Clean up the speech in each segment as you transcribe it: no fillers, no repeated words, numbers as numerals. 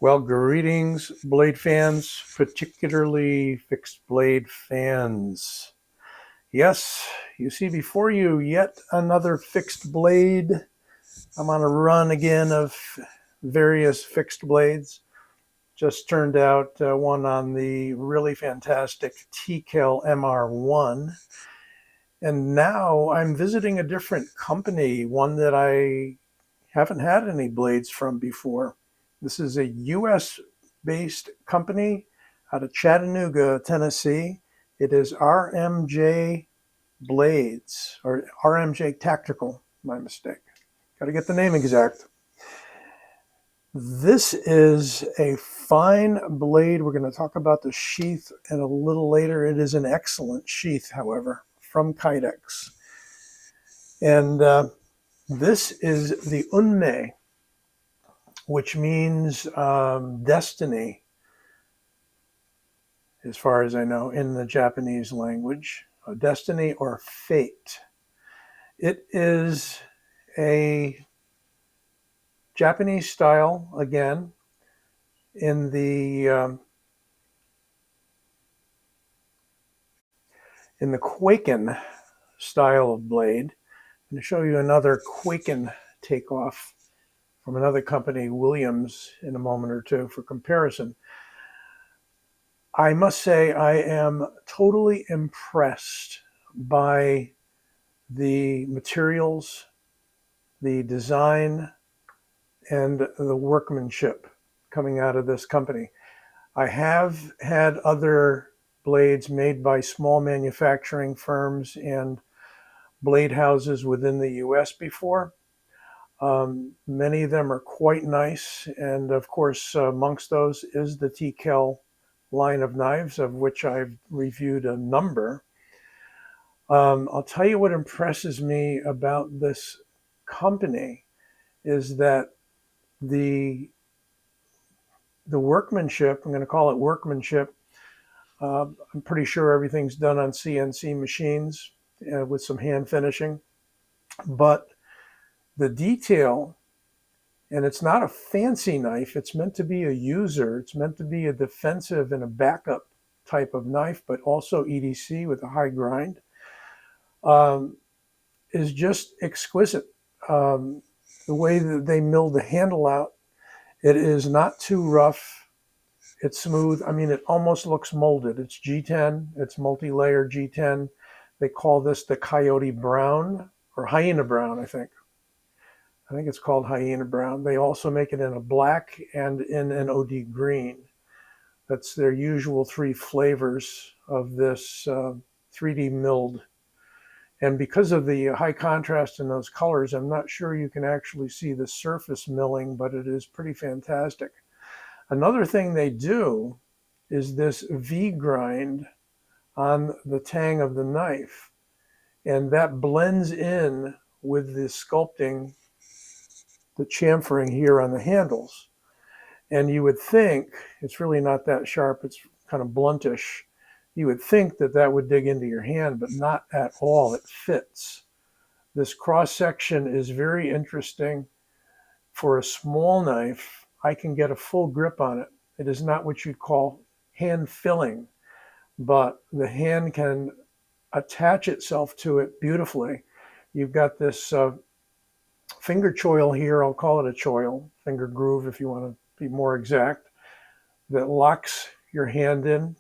Well, greetings, blade fans, particularly fixed blade fans. Yes, you see before you yet another fixed blade. I'm on a run again of various fixed blades. Just turned out one on the really fantastic Tactical MR1. And now I'm visiting a different company, one that I haven't had any blades from before. This is a US based company out of Chattanooga, Tennessee. It is RMJ Blades, or RMJ Tactical, my mistake. Got to get the name exact. This is a fine blade. We're going to talk about the sheath and a little later. It is an excellent sheath, however, from Kydex. And this is the Unmei, which means destiny, as far as I know, in the Japanese language, destiny or fate. It is a Japanese style, again, in the Kwaiken style of blade. I'm going to show you another Kwaiken takeoff from another company, Williams, in a moment or two for comparison. I must say I am totally impressed by the materials, the design, and the workmanship coming out of this company. I have had other blades made by small manufacturing firms and blade houses within the US before. Many of them are quite nice, and of course amongst those is the Tactical line of knives, of which I've reviewed a number. I'll tell you what impresses me about this company is that the workmanship, I'm going to call it workmanship, I'm pretty sure everything's done on CNC machines with some hand finishing, but the detail, and it's not a fancy knife, it's meant to be a user, it's meant to be a defensive and a backup type of knife, but also EDC with a high grind, is just exquisite. The way that they milled the handle out, it is not too rough, it's smooth. I mean, it almost looks molded. It's G10, it's multi-layer G10. They call this the Coyote Brown, or Hyena Brown, I think. I think it's called Hyena Brown. They also make it in a black and in an OD green. That's their usual three flavors of this 3D milled. And because of the high contrast in those colors, I'm not sure you can actually see the surface milling, but it is pretty fantastic. Another thing they do is this V grind on the tang of the knife. And that blends in with the sculpting, the chamfering here on the handles. And you would think, it's really not that sharp, it's kind of bluntish. You would think that that would dig into your hand, but not at all. It fits. This cross section is very interesting. For a small knife, I can get a full grip on it. It is not what you'd call hand filling, but the hand can attach itself to it beautifully. You've got this finger choil here, I'll call it a choil, finger groove if you want to be more exact, that locks your hand in.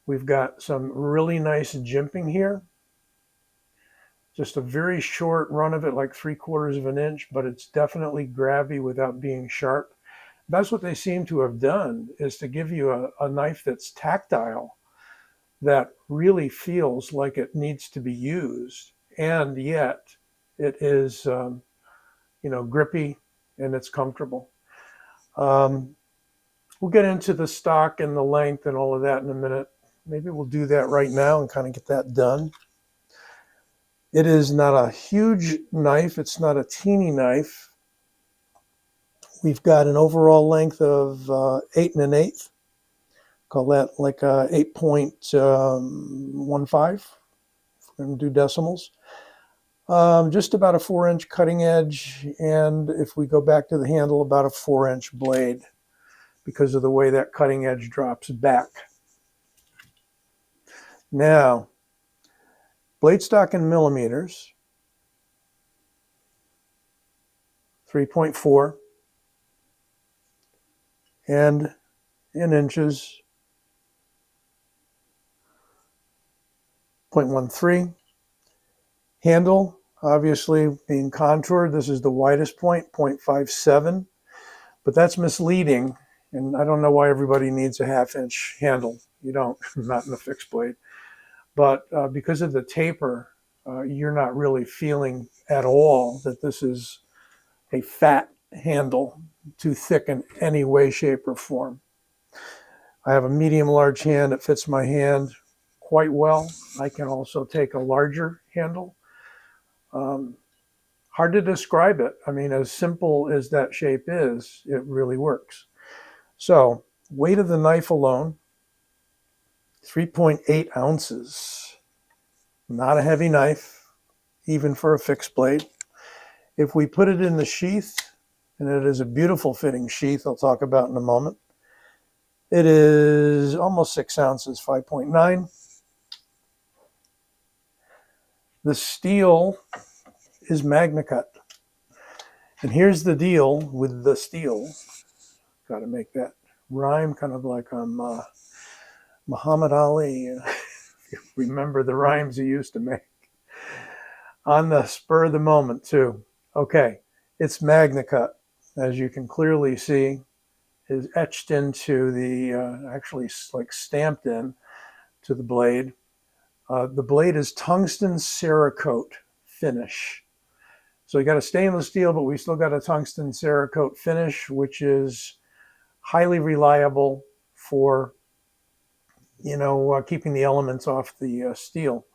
We've got some really nice jimping here. Just a very short run of it, like 3/4 of an inch, but it's definitely grabby without being sharp. That's what they seem to have done, is to give you a knife that's tactile, that really feels like it needs to be used, and yet it is grippy and it's comfortable. We'll get into the stock and the length and all of that in a minute. Maybe we'll do that right now and kind of get that done. It is not a huge knife. It's not a teeny knife. We've got an overall length of 8 1/8. Call that like 8.15. If we're going to do decimals. Just about a 4-inch cutting edge. And if we go back to the handle, about a 4-inch blade. because of the way that cutting edge drops back. Now, blade stock in millimeters, 3.4, and in inches, 0.13. Handle, obviously being contoured, this is the widest point, 0.57, but that's misleading, and I don't know why everybody needs a 1/2 inch handle. You don't, not in a fixed blade. But because of the taper, you're not really feeling at all that this is a fat handle, too thick in any way, shape, or form. I have a medium-large hand that fits my hand quite well. I can also take a larger handle. Hard to describe it. I mean, as simple as that shape is, it really works. So, weight of the knife alone, 3.8 ounces. Not a heavy knife, even for a fixed blade. If we put it in the sheath, and it is a beautiful fitting sheath I'll talk about in a moment, it is almost 6 ounces, 5.9. The steel is MagnaCut. And here's the deal with the steel. Got to make that rhyme kind of like I'm Muhammad Ali. Remember the rhymes he used to make. On the spur of the moment, too. Okay, it's MagnaCut. As you can clearly see, is etched into the, actually like stamped in to the blade. The blade is tungsten Cerakote finish. So you got a stainless steel, but we still got a tungsten Cerakote finish, which is highly reliable for, keeping the elements off the steel.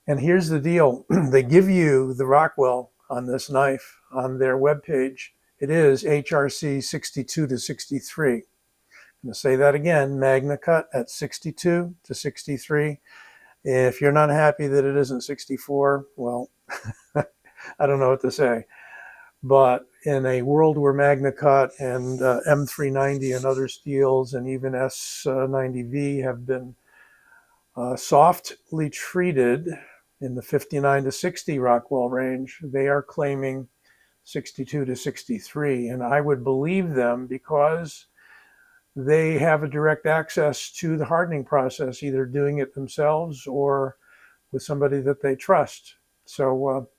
And here's the deal. They give you the Rockwell on this knife on their webpage. It is HRC 62 to 63. I'm going to say that again, MagnaCut at 62 to 63. If you're not happy that it isn't 64, well, I don't know what to say. But in a world where MagnaCut and M390 and other steels and even S90V have been softly treated in the 59 to 60 Rockwell range, they are claiming 62 to 63. And I would believe them because they have a direct access to the hardening process, either doing it themselves or with somebody that they trust. So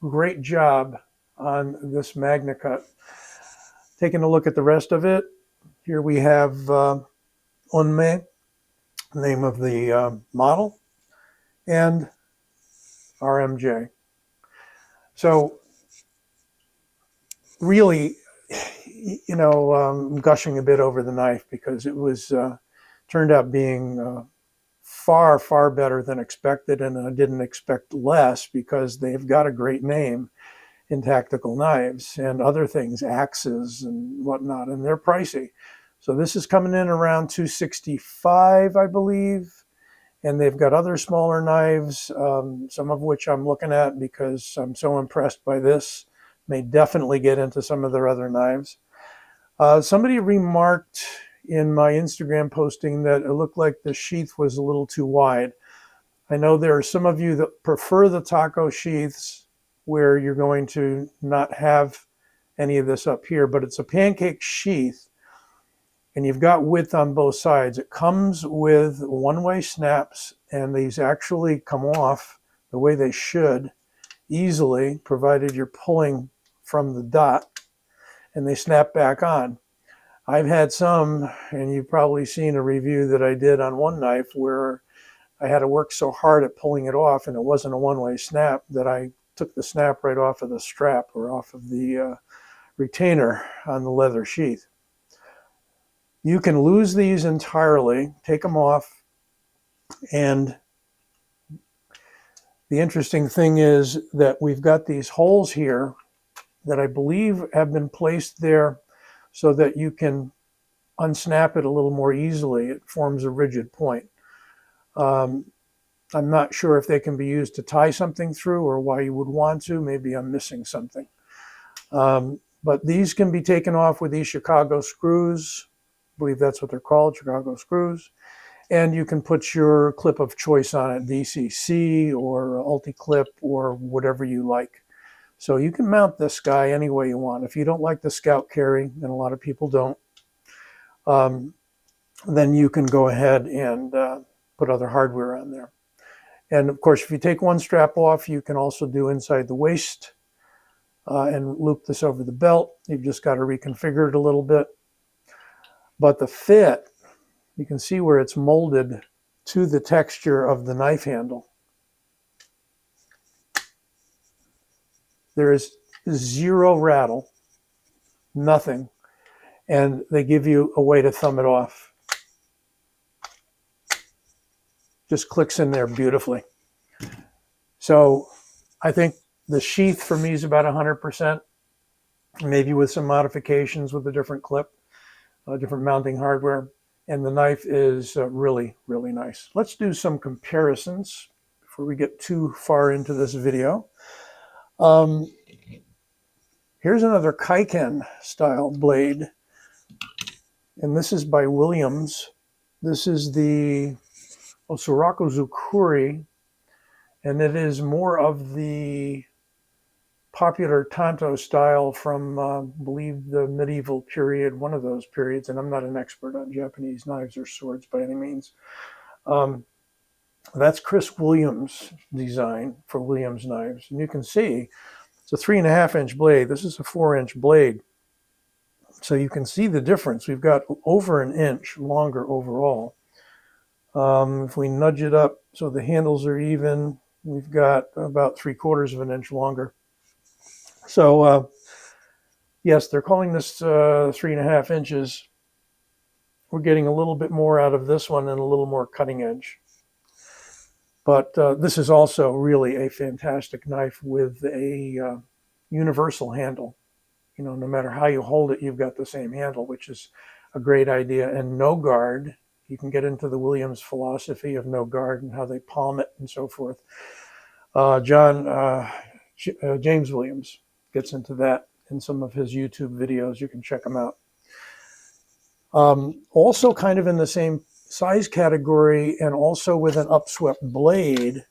great job on this MagnaCut. Taking a look at the rest of it, here we have Unmei, name of the model, and RMJ. So really, I'm gushing a bit over the knife because it was turned out being far, far better than expected, and I didn't expect less because they've got a great name in tactical knives and other things, axes and whatnot, and they're pricey. So this is coming in around $265, I believe, and they've got other smaller knives, some of which I'm looking at because I'm so impressed by this. May definitely get into some of their other knives. Somebody remarked in my Instagram posting that it looked like the sheath was a little too wide. I know there are some of you that prefer the taco sheaths where you're going to not have any of this up here, but it's a pancake sheath and you've got width on both sides. It comes with one-way snaps, and these actually come off the way they should easily, provided you're pulling from the dot, and they snap back on. I've had some, and you've probably seen a review that I did on one knife where I had to work so hard at pulling it off, and it wasn't a one-way snap, that I took the snap right off of the strap or off of the retainer on the leather sheath. You can lose these entirely, take them off, and the interesting thing is that we've got these holes here that I believe have been placed there so that you can unsnap it a little more easily. It forms a rigid point. I'm not sure if they can be used to tie something through or why you would want to. Maybe I'm missing something. But these can be taken off with these Chicago screws. I believe that's what they're called, Chicago screws. And you can put your clip of choice on it, VCC or Ulti-Clip or whatever you like. So you can mount this guy any way you want. If you don't like the Scout carry, and a lot of people don't, then you can go ahead and put other hardware on there. And of course, if you take one strap off, you can also do inside the waist and loop this over the belt. You've just got to reconfigure it a little bit. But the fit, you can see where it's molded to the texture of the knife handle. There is zero rattle, nothing. And they give you a way to thumb it off. Just clicks in there beautifully. So I think the sheath for me is about 100%, maybe with some modifications with a different clip, different mounting hardware. And the knife is really, really nice. Let's do some comparisons before we get too far into this video. Here's another Kwaiken style blade. And this is by Williams. This is the Osirako Zukuri, and it is more of the popular Tanto style from, I believe, the medieval period, one of those periods, and I'm not an expert on Japanese knives or swords by any means. That's Chris Williams' design for Williams knives, and you can see it's a 3.5-inch blade. This is a 4-inch blade. So you can see the difference. We've got over an inch longer overall. If we nudge it up so the handles are even, we've got about 3/4 of an inch longer. So yes, they're calling this 3.5 inches. We're getting a little bit more out of this one and a little more cutting edge. But this is also really a fantastic knife with a universal handle. You know, no matter how you hold it, you've got the same handle, which is a great idea. And no guard. You can get into the Williams philosophy of no guard and how they palm it and so forth. James Williams gets into that in some of his YouTube videos. You can check them out. Also kind of in the same size category and also with an upswept blade,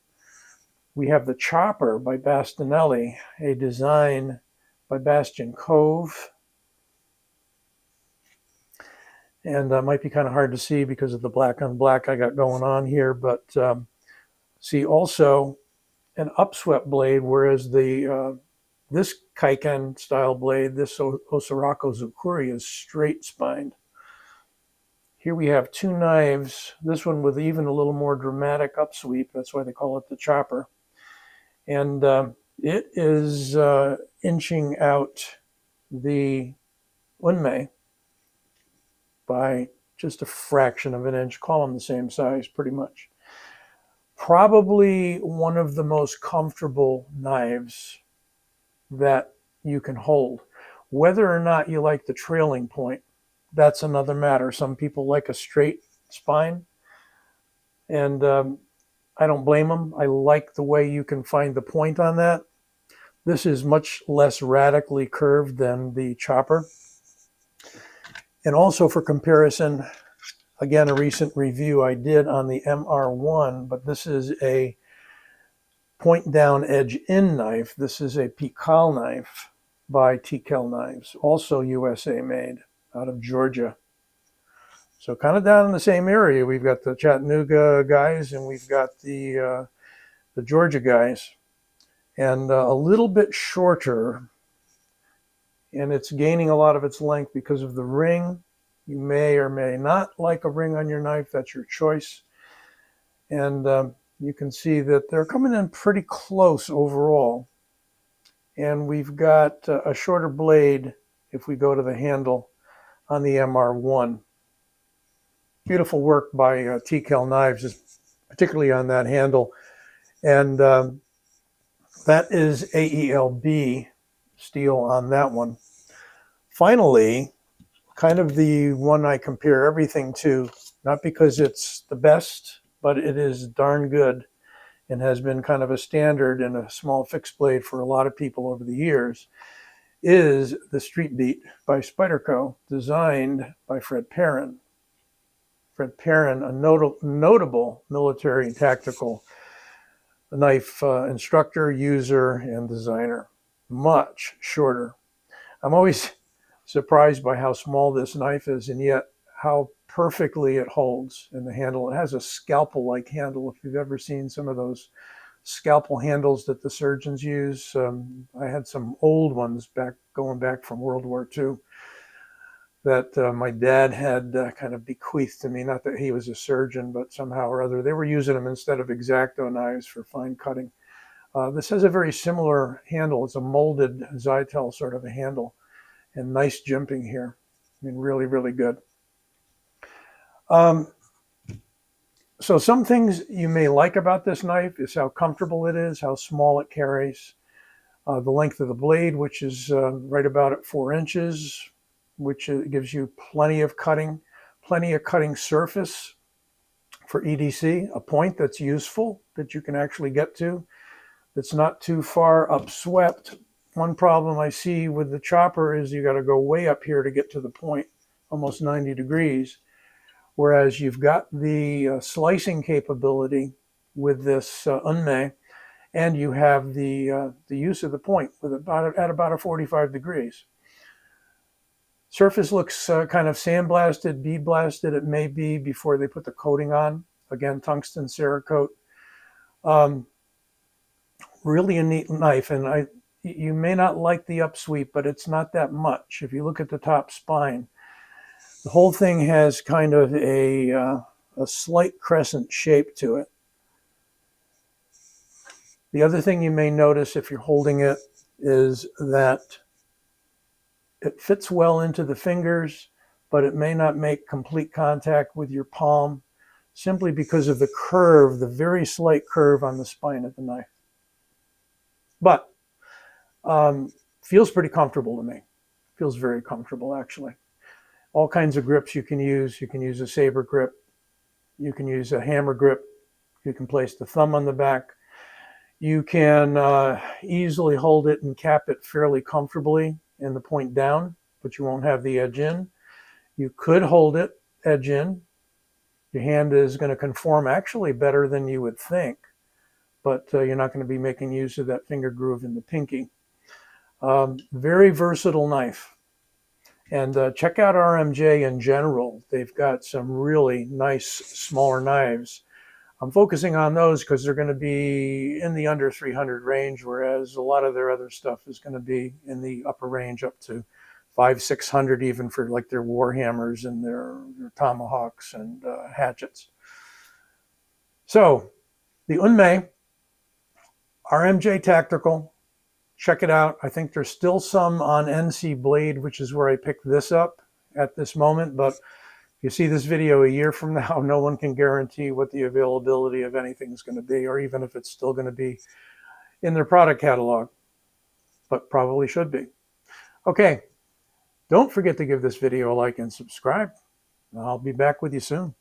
we have the Chopper by Bastinelli, a design by Bastian Cove. And might be kind of hard to see because of the black on black I got going on here, but see also an upswept blade, whereas the this Kwaiken style blade, this Osirako Zukuri, is straight spined. Here we have two knives, this one with even a little more dramatic upsweep, that's why they call it the Chopper. And it is inching out the Unmei by just a fraction of an inch. Call them the same size pretty much. Probably one of the most comfortable knives that you can hold. Whether or not you like the trailing point, that's another matter. Some people like a straight spine, and I don't blame them. I like the way you can find the point on that. This is much less radically curved than the Chopper. And also for comparison, again, a recent review I did on the MR1, but this is a point down edge in knife. This is a Pikal knife by Tactical Knives, also USA made out of Georgia. So kind of down in the same area. We've got the Chattanooga guys and we've got the Georgia guys, and a little bit shorter. And it's gaining a lot of its length because of the ring. You may or may not like a ring on your knife. That's your choice. And you can see that they're coming in pretty close overall. And we've got a shorter blade if we go to the handle on the MR1. Beautiful work by Tactical Knives, particularly on that handle. And that is AELB steel on that one. Finally, kind of the one I compare everything to, not because it's the best, but it is darn good and has been kind of a standard in a small fixed blade for a lot of people over the years, is the Street Beat by Spyderco, designed by Fred Perrin. Fred Perrin, a notable military and tactical knife instructor, user, and designer. Much shorter. I'm always surprised by how small this knife is, and yet how perfectly it holds in the handle. It has a scalpel-like handle. If you've ever seen some of those scalpel handles that the surgeons use, I had some old ones going back from World War II that my dad had kind of bequeathed to me. Not that he was a surgeon, but somehow or other they were using them instead of X-Acto knives for fine cutting. This has a very similar handle. It's a molded Zytel sort of a handle, and nice jimping here. I mean, really, really good. So some things you may like about this knife is how comfortable it is, how small it carries, the length of the blade, which is right about at 4 inches, which gives you plenty of cutting surface for EDC, a point that's useful that you can actually get to, that's not too far upswept. One problem I see with the chopper is you got to go way up here to get to the point, almost 90 degrees. Whereas you've got the slicing capability with this Unmei, and you have the use of the point with at about a 45 degrees. Surface looks kind of sandblasted, bead blasted. It may be before they put the coating on. Again, tungsten Cerakote. Really a neat knife, and you may not like the upsweep, but it's not that much. If you look at the top spine, the whole thing has kind of a slight crescent shape to it. The other thing you may notice if you're holding it is that it fits well into the fingers, but it may not make complete contact with your palm simply because of the curve, the very slight curve on the spine of the knife. But feels pretty comfortable to me. Feels very comfortable, actually. All kinds of grips you can use. You can use a saber grip. You can use a hammer grip. You can place the thumb on the back. You can easily hold it and cap it fairly comfortably in the point down, but you won't have the edge in. You could hold it edge in. Your hand is going to conform actually better than you would think, but you're not going to be making use of that finger groove in the pinky. Very versatile knife. And check out RMJ in general. They've got some really nice smaller knives. I'm focusing on those because they're going to be in the under 300 range, whereas a lot of their other stuff is going to be in the upper range up to 500-600 even for like their Warhammers and their tomahawks and hatchets. So the Unmei RMJ Tactical. Check it out. I think there's still some on NC Blade, which is where I picked this up at this moment. But if you see this video a year from now, no one can guarantee what the availability of anything is going to be, or even if it's still going to be in their product catalog. But probably should be. Okay. Don't forget to give this video a like and subscribe. I'll be back with you soon.